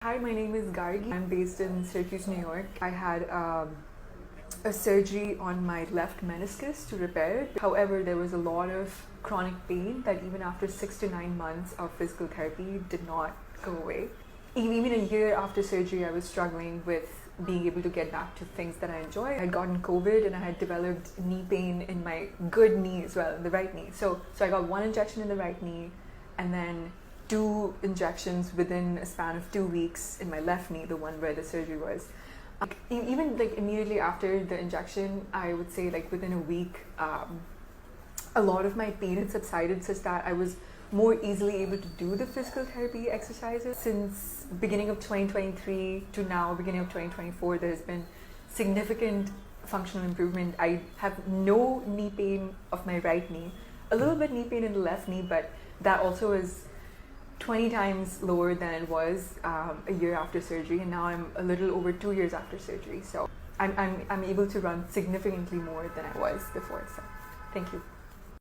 Hi, my name is Gargi. I'm based in Syracuse, New York. I had a surgery on my left meniscus to repair it. However, there was a lot of chronic pain that even after 6 to 9 months of physical therapy did not go away. Even a year after surgery, I was struggling with being able to get back to things that I enjoy. I had gotten COVID and I had developed knee pain in my good knee as well, the right knee. So I got one injection in the right knee and then 2 injections within a span of 2 weeks in my left knee, the one where the surgery was. Even immediately after the injection, I would say within a week, a lot of my pain had subsided such that I was more easily able to do the physical therapy exercises. Since beginning of 2023 to now, beginning of 2024, there has been significant functional improvement. I have no knee pain of my right knee, a little bit knee pain in the left knee, but that also is 20 times lower than it was a year after surgery, and now I'm a little over 2 years after surgery. So I'm able to run significantly more than I was before. So thank you.